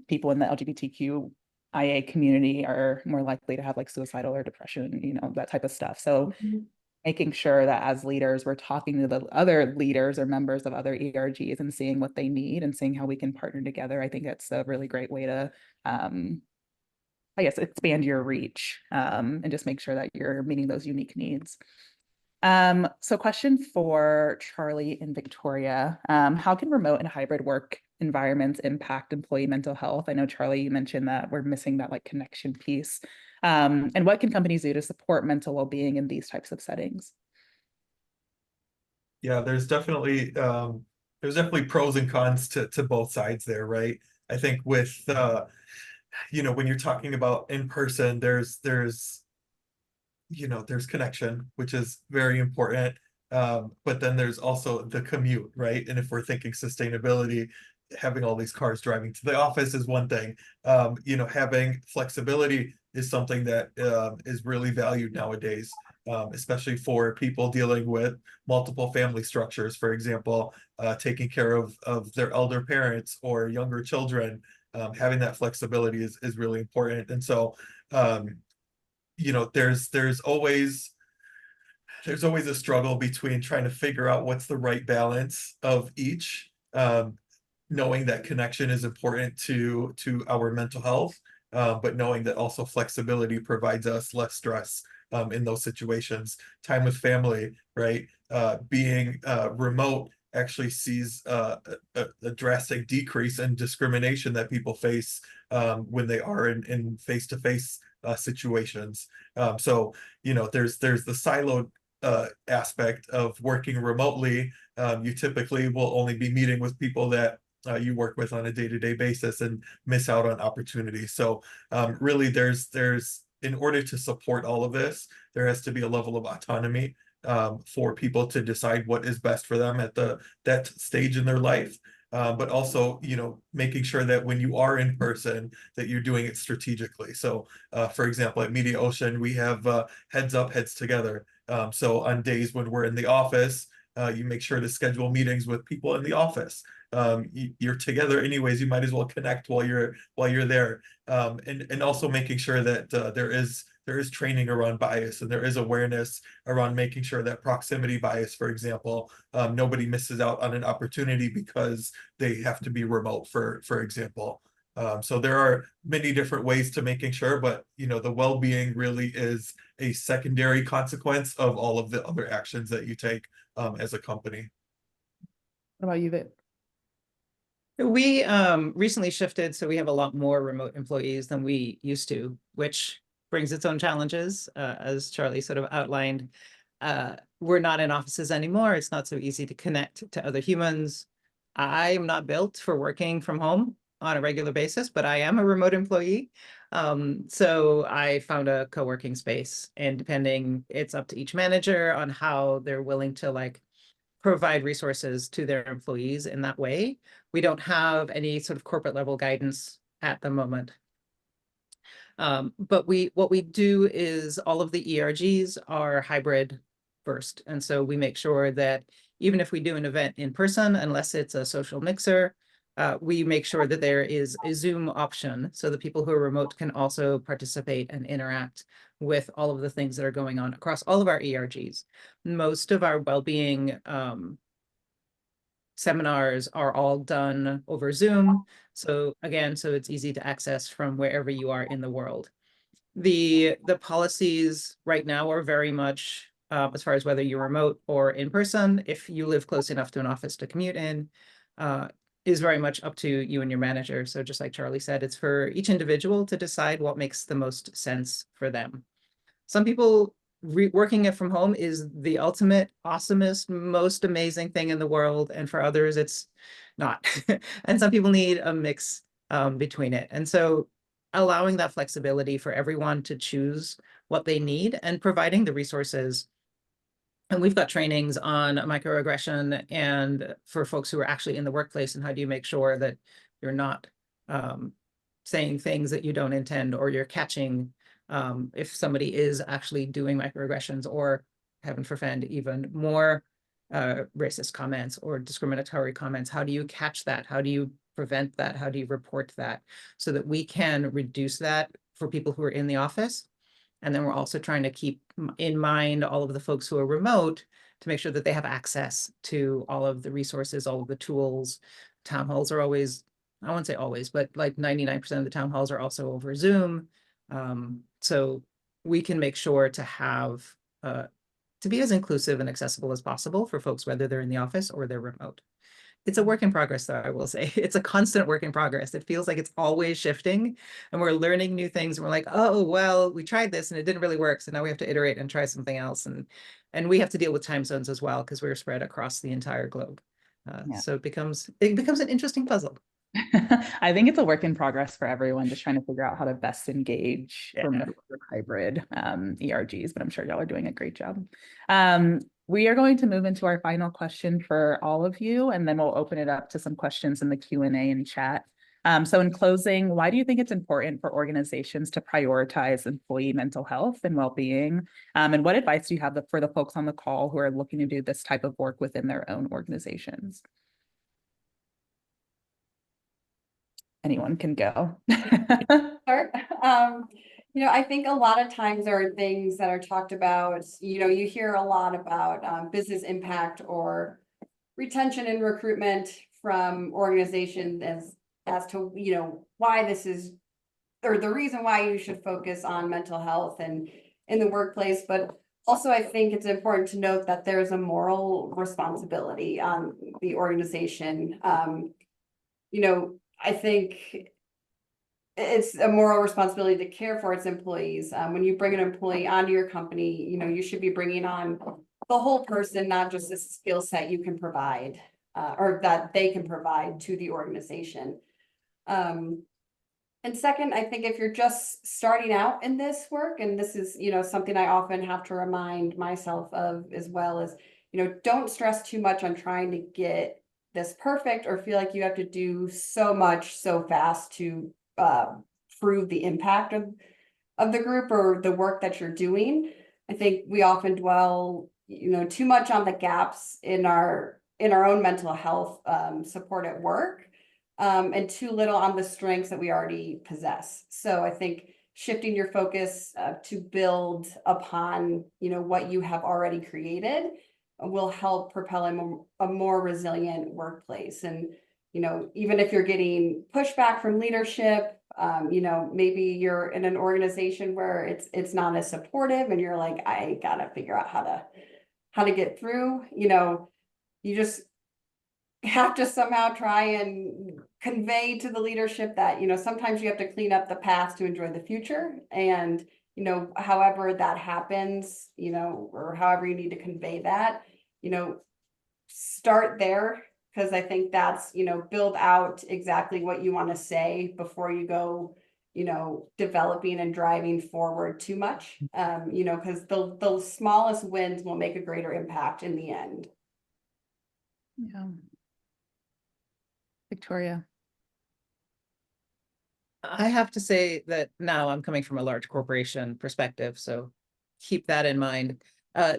people in the LGBTQIA community are more likely to have like suicidal or depression, that type of stuff. So making sure that as leaders, we're talking to the other leaders or members of other ERGs and seeing what they need and seeing how we can partner together. I think it's a really great way to I guess, expand your reach and just make sure that you're meeting those unique needs. So question for Charlie and Victoria, how can remote and hybrid work environments impact employee mental health? I know, Charlie, you mentioned that we're missing that like connection piece. And what can companies do to support mental well-being in these types of settings? Yeah, there's definitely pros and cons to both sides there, right? I think with when you're talking about in person, there's connection, which is very important. But then there's also the commute, right? And if we're thinking sustainability, having all these cars driving to the office is one thing. Having flexibility is something that is really valued nowadays, especially for people dealing with multiple family structures, for example, taking care of their elder parents or younger children. Having that flexibility is really important. And so there's always a struggle between trying to figure out what's the right balance of each, knowing that connection is important to our mental health, but knowing that also flexibility provides us less stress in those situations. Time with family, right? Being remote actually sees a drastic decrease in discrimination that people face when they are in face-to-face situations. So there's the siloed aspect of working remotely. You typically will only be meeting with people that you work with on a day-to-day basis and miss out on opportunities. So really there's in order to support all of this, there has to be a level of autonomy for people to decide what is best for them at that stage in their life. But also, making sure that when you are in person, that you're doing it strategically. So, for example, at Media Ocean, we have heads up, heads together. So on days when we're in the office, you make sure to schedule meetings with people in the office. You're together anyways, you might as well connect while you're there. And also making sure that there is training around bias, and there is awareness around making sure that proximity bias, for example, nobody misses out on an opportunity because they have to be remote, for example. So there are many different ways to making sure, but the well-being really is a secondary consequence of all of the other actions that you take as a company. What about you, Vic? We recently shifted, so we have a lot more remote employees than we used to, which brings its own challenges, as Charlie sort of outlined. We're not in offices anymore. It's not so easy to connect to other humans. I am not built for working from home on a regular basis, but I am a remote employee. So I found a co-working space, and depending, it's up to each manager on how they're willing to provide resources to their employees in that way. We don't have any sort of corporate level guidance at the moment. But what we do is all of the ERGs are hybrid first. And so we make sure that even if we do an event in person, unless it's a social mixer, we make sure that there is a Zoom option so that people who are remote can also participate and interact with all of the things that are going on across all of our ERGs. Most of our well-being seminars are all done over Zoom. So again, so it's easy to access from wherever you are in the world. The policies right now are very much as far as whether you're remote or in person, if you live close enough to an office to commute in, is very much up to you and your manager. So just like Charlie said, it's for each individual to decide what makes the most sense for them. Some people working it from home is the ultimate awesomest, most amazing thing in the world. And for others, it's not. And some people need a mix between it. And so allowing that flexibility for everyone to choose what they need and providing the resources. And we've got trainings on microaggression and for folks who are actually in the workplace, and how do you make sure that you're not saying things that you don't intend, or you're catching if somebody is actually doing microaggressions, or heaven forfend, even more racist comments or discriminatory comments. How do you catch that? How do you prevent that? How do you report that, so that we can reduce that for people who are in the office? And then we're also trying to keep in mind all of the folks who are remote to make sure that they have access to all of the resources, all of the tools. Town halls are always, I won't say always, but like 99% of the town halls are also over Zoom. So we can make sure to have, to be as inclusive and accessible as possible for folks, whether they're in the office or they're remote. It's a work in progress, though, I will say. It's a constant work in progress. It feels like it's always shifting, and we're learning new things. And we're like, oh, well, we tried this and it didn't really work. So now we have to iterate and try something else. And we have to deal with time zones as well, because we're spread across the entire globe. So it becomes an interesting puzzle. I think it's a work in progress for everyone, just trying to figure out how to best engage remote or hybrid ERGs, but I'm sure y'all are doing a great job. We are going to move into our final question for all of you, and then we'll open it up to some questions in the Q&A and chat. So in closing, why do you think it's important for organizations to prioritize employee mental health and well-being? And what advice do you have for the folks on the call who are looking to do this type of work within their own organizations? Anyone can go. Sure. I think a lot of times there are things that are talked about, you hear a lot about business impact or retention and recruitment from organizations as to, why this is, or the reason why you should focus on mental health and in the workplace. But also, I think it's important to note that there's a moral responsibility on the organization. I think it's a moral responsibility to care for its employees. When you bring an employee onto your company, you should be bringing on the whole person, not just the skill set you can provide or that they can provide to the organization. And second, I think if you're just starting out in this work, and this is, something I often have to remind myself of as well, is, don't stress too much on trying to get this perfect or feel like you have to do so much so fast to prove the impact of the group or the work that you're doing. I think we often dwell, too much on the gaps in our own mental health support at work, and too little on the strengths that we already possess. So I think shifting your focus to build upon, what you have already created will help propel a more resilient workplace. And, even if you're getting pushback from leadership, maybe you're in an organization where it's not as supportive and you're like, I gotta figure out how to get through, you just have to somehow try and convey to the leadership that, sometimes you have to clean up the past to enjoy the future. And, however that happens, or however you need to convey that, start there. Because I think that's, build out exactly what you want to say before you go, developing and driving forward too much, because the smallest wins will make a greater impact in the end. Yeah. Victoria. I have to say that now I'm coming from a large corporation perspective, so keep that in mind.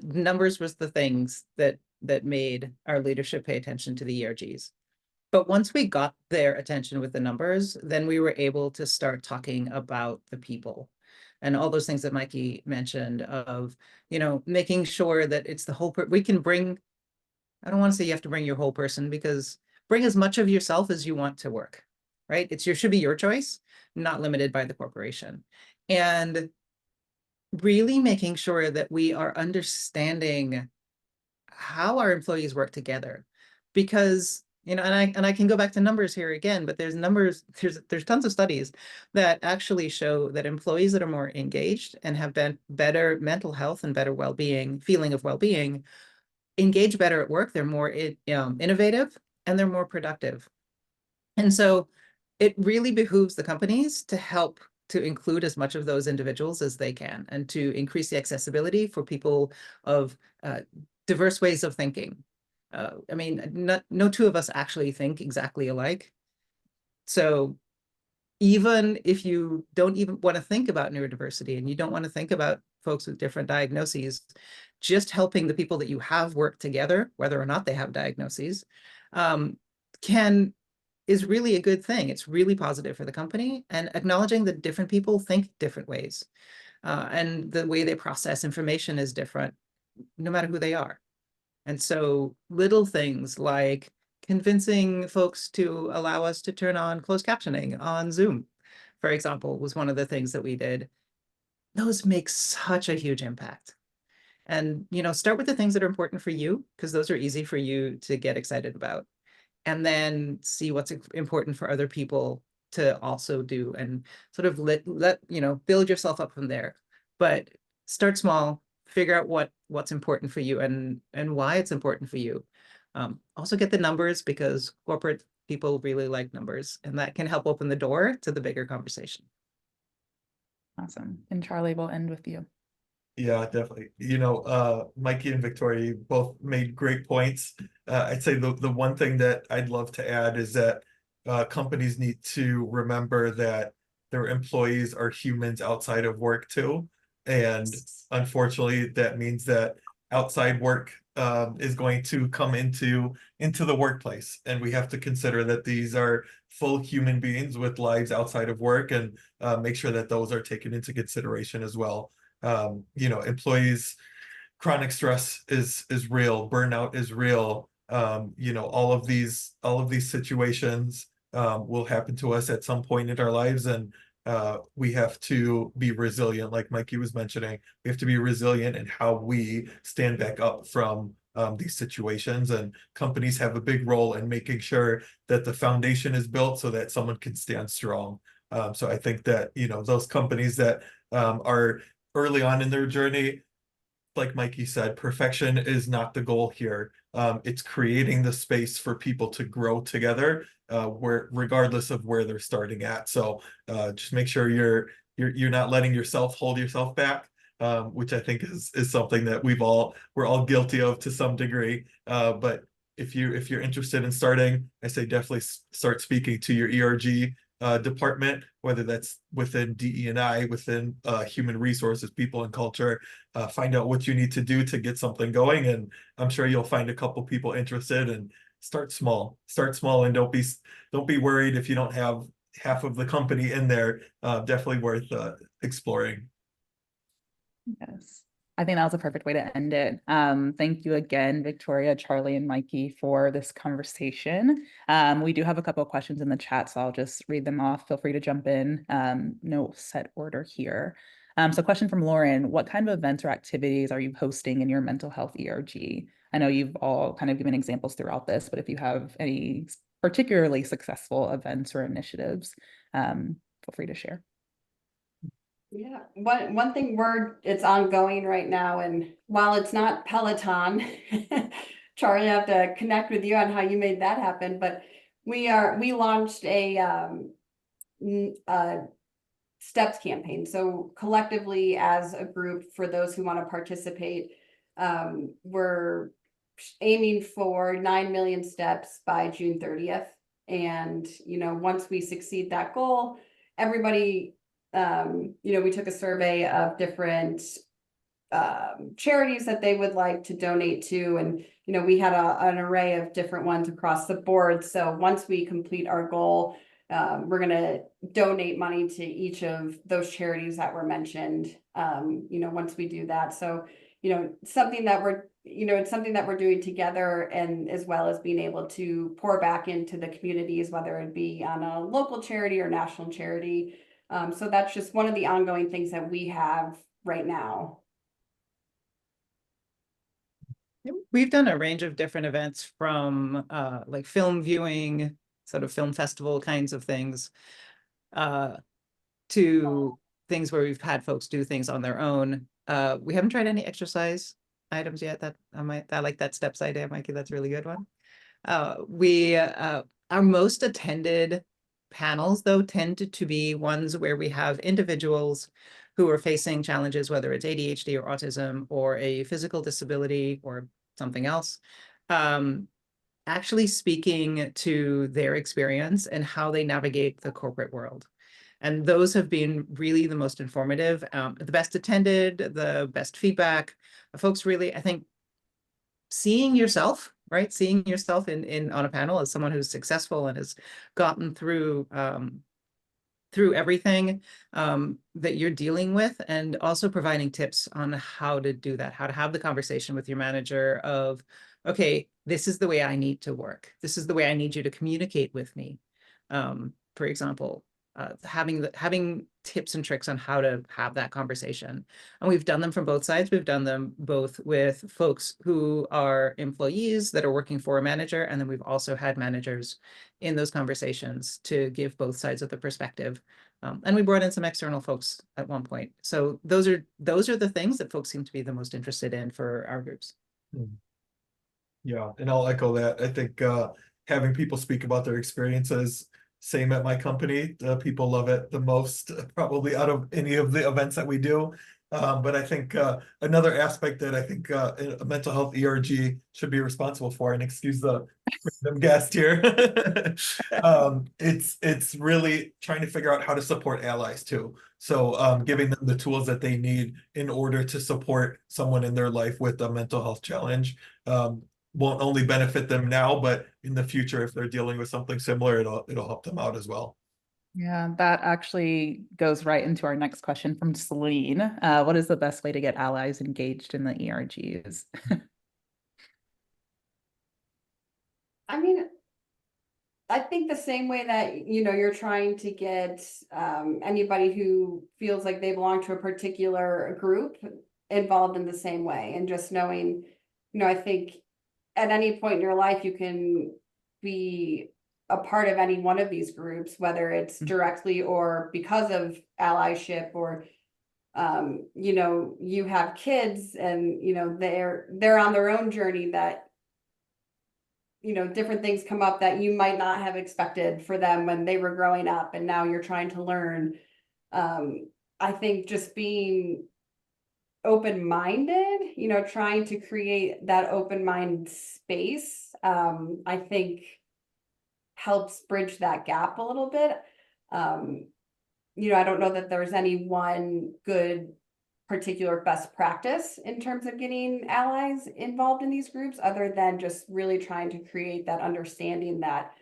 Numbers was the things that made our leadership pay attention to the ERGs. But once we got their attention with the numbers, then we were able to start talking about the people and all those things that Mikey mentioned of, making sure that it's the whole, we can bring I don't want to say you have to bring your whole person, because bring as much of yourself as you want to work, right? Should be your choice, not limited by the corporation. And really making sure that we are understanding how our employees work together, because and I can go back to numbers here again, but there's tons of studies that actually show that employees that are more engaged and have better mental health and better well-being, feeling of well-being, engage better at work. They're more innovative, and they're more productive. And so it really behooves the companies to help to include as much of those individuals as they can, and to increase the accessibility for people of diverse ways of thinking. I mean, no two of us actually think exactly alike. So even if you don't even want to think about neurodiversity, and you don't want to think about folks with different diagnoses, just helping the people that you have work together, whether or not they have diagnoses, is really a good thing. It's really positive for the company, and acknowledging that different people think different ways, and the way they process information is different, no matter who they are. And so little things like convincing folks to allow us to turn on closed captioning on Zoom, for example, was one of the things that we did. Those make such a huge impact. And, start with the things that are important for you, because those are easy for you to get excited about. And then see what's important for other people to also do, and sort of build yourself up from there. But start small, figure out what's important for you, and why it's important for you. Also get the numbers, because corporate people really like numbers, and that can help open the door to the bigger conversation. Awesome. And Charlie, we'll end with you. Yeah, definitely. Mikey and Victoria both made great points. I'd say the one thing that I'd love to add is that companies need to remember that their employees are humans outside of work too. And unfortunately, that means that outside work is going to come into the workplace. And we have to consider that these are full human beings with lives outside of work, and make sure that those are taken into consideration as well. Employees, chronic stress is real, burnout is real. All of these situations will happen to us at some point in our lives, and we have to be resilient, like Mikey was mentioning. We have to be resilient in how we stand back up from these situations, and companies have a big role in making sure that the foundation is built so that someone can stand strong. So I think that those companies that are early on in their journey, like Mikey said, perfection is not the goal here. It's creating the space for people to grow together, where regardless of where they're starting at. So just make sure you're not letting yourself hold yourself back, which I think is something that we're all guilty of to some degree. But if you're interested in starting, I say definitely start speaking to your ERG department, whether that's within DE&I, within human resources, people and culture. Find out what you need to do to get something going, and I'm sure you'll find a couple people interested. And start small, and don't be worried if you don't have half of the company in there. Definitely worth exploring. Yes. I think that was a perfect way to end it. Thank you again, Victoria, Charlie, and Mikey, for this conversation. We do have a couple of questions in the chat, so I'll just read them off. Feel free to jump in. No set order here. So question from Lauren: what kind of events or activities are you hosting in your mental health ERG? I know you've all kind of given examples throughout this, but if you have any particularly successful events or initiatives, feel free to share. Yeah, one thing it's ongoing right now, and while it's not Peloton, Charlie, I have to connect with you on how you made that happen, but we launched a steps campaign. So collectively as a group, for those who want to participate, we're aiming for 9 million steps by June 30th. And, once we succeed that goal, everybody, we took a survey of different charities that they would like to donate to. And, we had an array of different ones across the board. So once we complete our goal, we're going to donate money to each of those charities that were mentioned, once we do that. So, something that it's something that we're doing together, and as well as being able to pour back into the communities, whether it be on a local charity or national charity. So that's just one of the ongoing things that we have right now. We've done a range of different events from like film viewing, sort of film festival kinds of things, to things where we've had folks do things on their own. We haven't tried any exercise items yet. That I like that steps idea, Mikey. That's a really good one. Our most attended panels, though, tend to be ones where we have individuals who are facing challenges, whether it's ADHD or autism or a physical disability or something else, actually speaking to their experience and how they navigate the corporate world. And those have been really the most informative, the best attended, the best feedback. Folks really, I think, seeing yourself, right? Seeing yourself in on a panel as someone who's successful and has gotten through everything that you're dealing with, and also providing tips on how to do that, how to have the conversation with your manager of, okay, this is the way I need to work. This is the way I need you to communicate with me. For example, having tips and tricks on how to have that conversation. And we've done them from both sides. We've done them both with folks who are employees that are working for a manager, and then we've also had managers in those conversations to give both sides of the perspective. And we brought in some external folks at one point. So those are the things that folks seem to be the most interested in for our groups. Yeah, and I'll echo that. I think having people speak about their experiences, same at my company. People love it the most, probably out of any of the events that we do. But I think another aspect that I think a mental health ERG should be responsible for, and excuse the random guest here, it's really trying to figure out how to support allies too. So giving them the tools that they need in order to support someone in their life with a mental health challenge. Won't only benefit them now, but in the future, if they're dealing with something similar, it'll help them out as well. Yeah, that actually goes right into our next question from Celine. What is the best way to get allies engaged in the ERGs? I mean, I think the same way that, you're trying to get anybody who feels like they belong to a particular group involved in the same way, and just knowing, I think at any point in your life, you can be a part of any one of these groups, whether it's directly or because of allyship, or, you have kids and, they're on their own journey, that, different things come up that you might not have expected for them when they were growing up, and now you're trying to learn. I think just being open-minded, trying to create that open mind space, I think helps bridge that gap a little bit. I don't know that there's any one good particular best practice in terms of getting allies involved in these groups, other than just really trying to create that understanding that,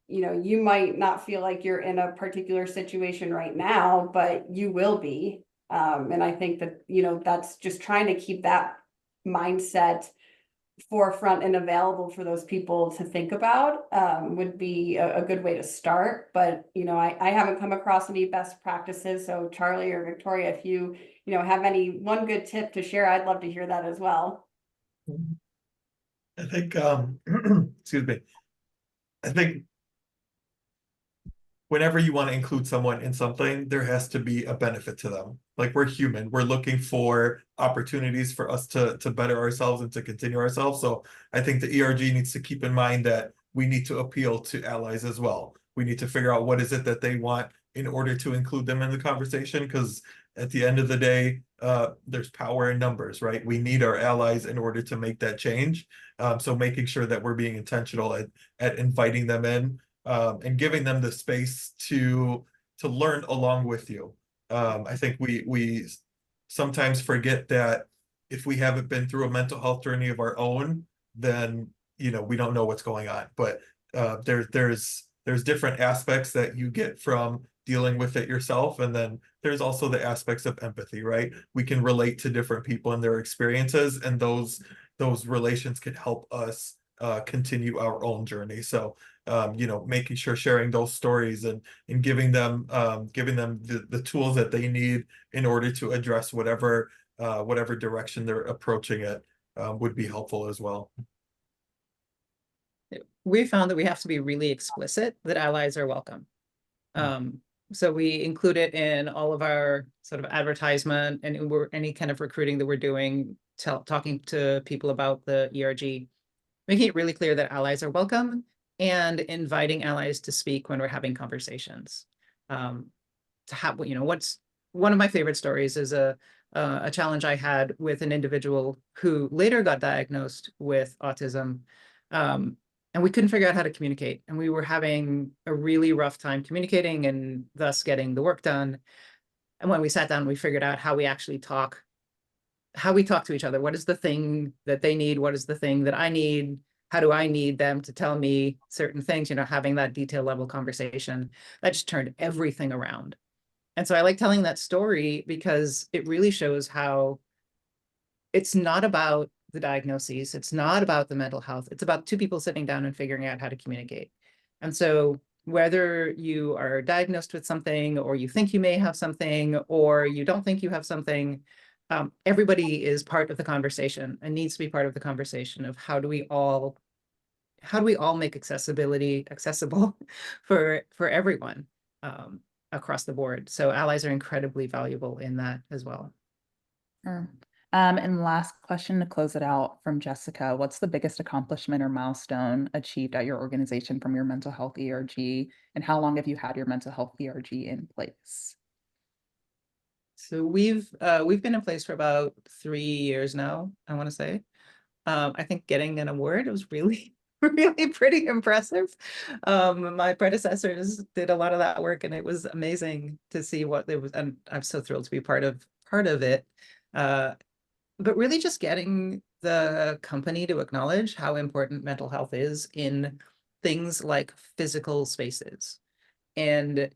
you might not feel like you're in a particular situation right now, but you will be. And I think that, that's just trying to keep that mindset forefront and available for those people to think about, would be a good way to start. But, I haven't come across any best practices. So Charlie or Victoria, if you, have one good tip to share, I'd love to hear that as well. I think, excuse me. I think whenever you want to include someone in something, there has to be a benefit to them. Like, we're human, we're looking for opportunities for us to better ourselves and to continue ourselves. So I think the ERG needs to keep in mind that we need to appeal to allies as well. We need to figure out what is it that they want in order to include them in the conversation, because at the end of the day, there's power in numbers, right? We need our allies in order to make that change. So making sure that we're being intentional at inviting them in, and giving them the space to learn along with you. I think we sometimes forget that if we haven't been through a mental health journey of our own, then we don't know what's going on. But there's there's different aspects that you get from dealing with it yourself. And then there's also the aspects of empathy, right? We can relate to different people and their experiences, and those relations can help us continue our own journey. So making sure sharing those stories and giving them the tools that they need in order to address whatever direction they're approaching it would be helpful as well. We found that we have to be really explicit that allies are welcome. So we include it in all of our sort of advertisement and any kind of recruiting that we're doing, talking to people about the ERG, making it really clear that allies are welcome and inviting allies to speak when we're having conversations. To have, what's one of my favorite stories is a challenge I had with an individual who later got diagnosed with autism. And we couldn't figure out how to communicate. And we were having a really rough time communicating and thus getting the work done. And when we sat down, we figured out how we actually talk, how we talk to each other. What is the thing that they need? What is the thing that I need? How do I need them to tell me certain things? Having that detail level conversation, that just turned everything around. And so I like telling that story because it really shows how it's not about the diagnoses. It's not about the mental health. It's about two people sitting down and figuring out how to communicate. And so whether you are diagnosed with something, or you think you may have something, or you don't think you have something, everybody is part of the conversation and needs to be part of the conversation of how do we all make accessibility accessible for everyone across the board. So allies are incredibly valuable in that as well. Sure. And last question to close it out from Jessica, what's the biggest accomplishment or milestone achieved at your organization from your mental health ERG, and how long have you had your mental health ERG in place? So we've been in place for about 3 years now, I want to say. I think getting an award was really, really pretty impressive. My predecessors did a lot of that work, and it was amazing to see what they was, and I'm so thrilled to be part of it. But really just getting the company to acknowledge how important mental health is in things like physical spaces, and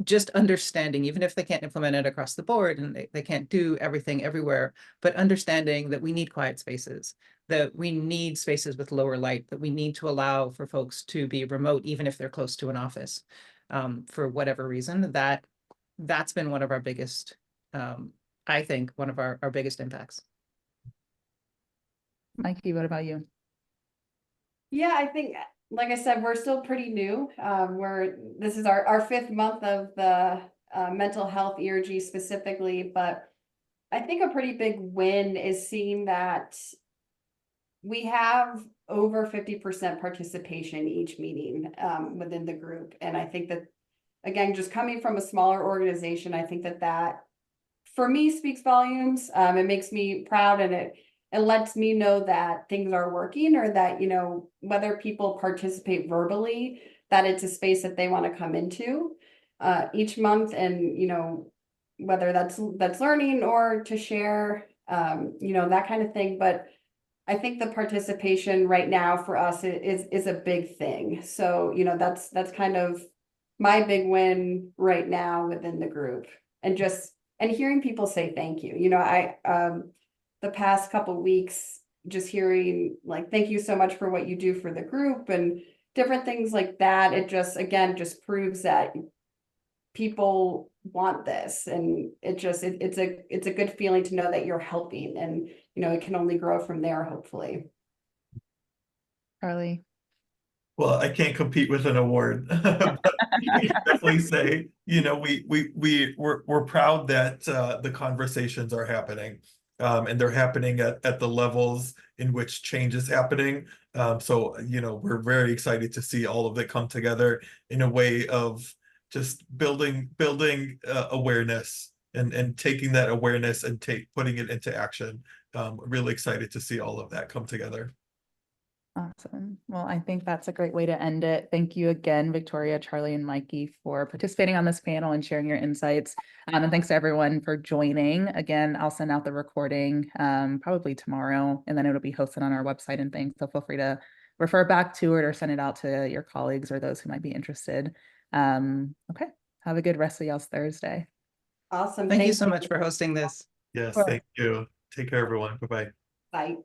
just understanding, even if they can't implement it across the board and they can't do everything everywhere, but understanding that we need quiet spaces, that we need spaces with lower light, that we need to allow for folks to be remote, even if they're close to an office, for whatever reason. That's been one of our biggest, I think, one of our biggest impacts. Mikey, what about you? Yeah, I think, like I said, we're still pretty new. This is our 5th month of the mental health ERG specifically, but I think a pretty big win is seeing that we have over 50% participation each meeting within the group. And I think that, again, just coming from a smaller organization, I think that for me speaks volumes. It makes me proud, and it lets me know that things are working, or that, whether people participate verbally, that it's a space that they want to come into each month, and, whether that's learning or to share, that kind of thing. But I think the participation right now for us is a big thing. So, that's kind of my big win right now within the group, and hearing people say thank you. The past couple weeks, just hearing like, thank you so much for what you do for the group and different things like that. It just proves that people want this, and it's a good feeling to know that you're helping, and it can only grow from there, hopefully. Charlie? Well, I can't compete with an award, but we can definitely say, we're proud that the conversations are happening, and they're happening at the levels in which change is happening. So we're very excited to see all of it come together in a way of just building awareness and taking that awareness and putting it into action. Really excited to see all of that come together. Awesome. Well, I think that's a great way to end it. Thank you again, Victoria, Charlie, and Mikey, for participating on this panel and sharing your insights. And thanks to everyone for joining. Again, I'll send out the recording probably tomorrow, and then it'll be hosted on our website and things. So feel free to refer back to it or send it out to your colleagues or those who might be interested. Okay, have a good rest of y'all's Thursday. Awesome. Thank you so much for hosting this. Yes, Sure. thank you. Take care, everyone. Bye-bye. Bye.